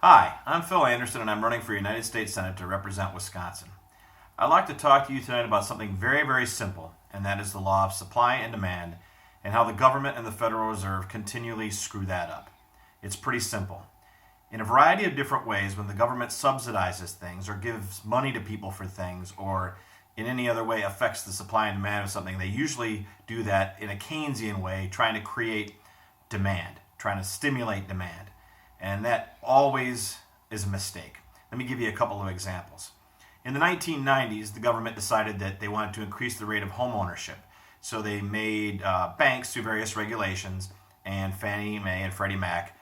Hi, I'm Phil Anderson and I'm running for United States Senate to represent Wisconsin. I'd like to talk to you tonight about something very simple, and that is the law of supply and demand and how the government and the Federal Reserve continually screw that up. It's pretty simple. In a variety of different ways, when the government subsidizes things or gives money to people for things or in any other way affects the supply and demand of something, they usually do that in a Keynesian way, trying to create demand, trying to stimulate demand. And that always is a mistake. Let me give you a couple of examples. In the 1990s, the government decided that they wanted to increase the rate of home ownership. So they made banks, through various regulations, and Fannie Mae and Freddie Mac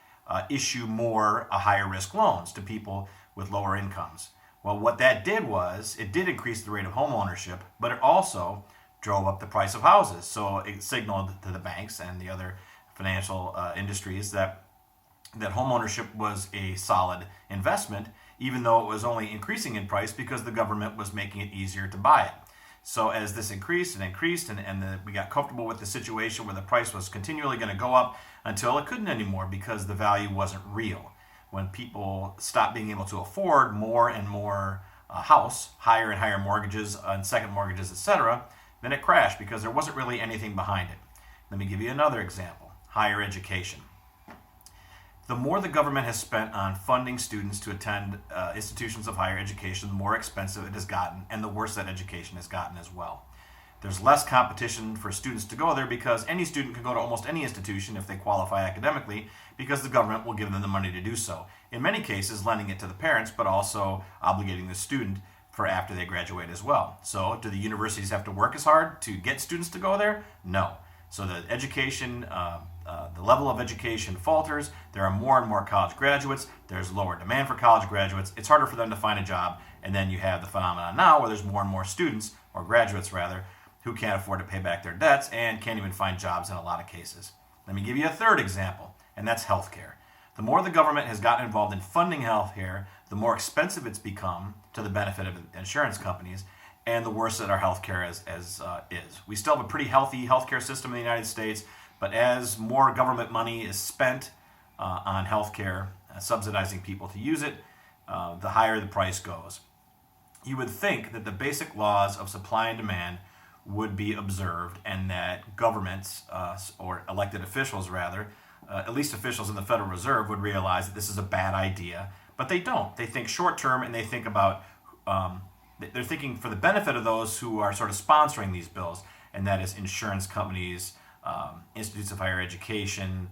issue more higher risk loans to people with lower incomes. Well, what that did was, it did increase the rate of home ownership, but it also drove up the price of houses. So it signaled to the banks and the other financial industries that home ownership was a solid investment, even though it was only increasing in price because the government was making it easier to buy it. So as this increased and we got comfortable with the situation where the price was continually going to go up until it couldn't anymore because the value wasn't real. When people stopped being able to afford more and more house, higher and higher mortgages and second mortgages, etc., then it crashed because there wasn't really anything behind it. Let me give you another example: higher education. The more the government has spent on funding students to attend institutions of higher education, the more expensive it has gotten, and the worse that education has gotten as well. There's less competition for students to go there because any student can go to almost any institution if they qualify academically, because the government will give them the money to do so. In many cases, lending it to the parents, but also obligating the student for after they graduate as well. So do the universities have to work as hard to get students to go there? No. So the the level of education falters. There are more and more college graduates. There's lower demand for college graduates. It's harder for them to find a job. And then you have the phenomenon now where there's more and more students, or graduates rather, who can't afford to pay back their debts and can't even find jobs in a lot of cases. Let me give you a third example, and that's healthcare. The more the government has gotten involved in funding healthcare, the more expensive it's become to the benefit of insurance companies, and the worse that our healthcare is. We still have a pretty healthy healthcare system in the United States, but as more government money is spent on healthcare, subsidizing people to use it, the higher the price goes. You would think that the basic laws of supply and demand would be observed, and that governments, or elected officials rather, at least officials in the Federal Reserve, would realize that this is a bad idea, but they don't. They think short term, and they think about they're thinking for the benefit of those who are sort of sponsoring these bills, and that is insurance companies, institutes of higher education,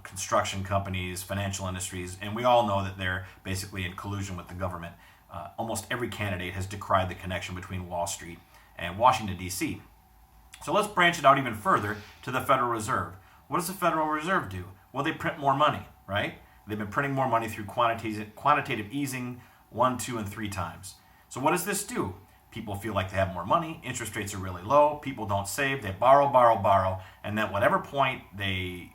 construction companies, financial industries, and we all know that they're basically in collusion with the government. Almost every candidate has decried the connection between Wall Street and Washington, D.C. So let's branch it out even further to the Federal Reserve. What does the Federal Reserve do? Well, they print more money, right? They've been printing more money through quantitative easing 1, 2, and 3 times. So what does this do? People feel like they have more money, interest rates are really low, people don't save, they borrow, and at whatever point they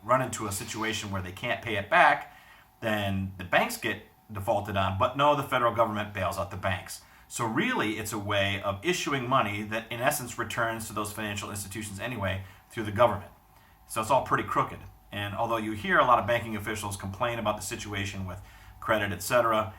run into a situation where they can't pay it back, then the banks get defaulted on, but no, the federal government bails out the banks. So really, it's a way of issuing money that in essence returns to those financial institutions anyway through the government. So it's all pretty crooked. And although you hear a lot of banking officials complain about the situation with credit, etc.,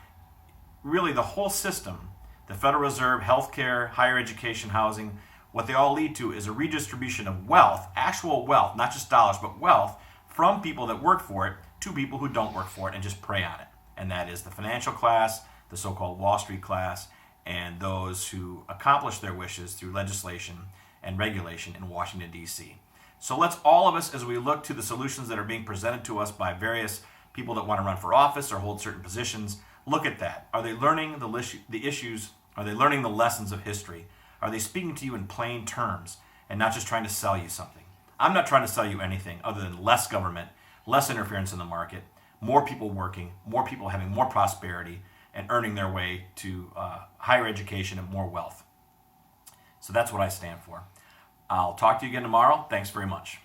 really the whole system, the Federal Reserve, healthcare, higher education, housing, what they all lead to is a redistribution of wealth, actual wealth, not just dollars, but wealth, from people that work for it to people who don't work for it and just prey on it. And that is the financial class, the so-called Wall Street class, and those who accomplish their wishes through legislation and regulation in Washington, D.C. So let's all of us, as we look to the solutions that are being presented to us by various people that want to run for office or hold certain positions, look at that. Are they learning the issues? Are they learning the lessons of history? Are they speaking to you in plain terms and not just trying to sell you something? I'm not trying to sell you anything other than less government, less interference in the market, more people working, more people having more prosperity and earning their way to higher education and more wealth. So that's what I stand for. I'll talk to you again tomorrow. Thanks very much.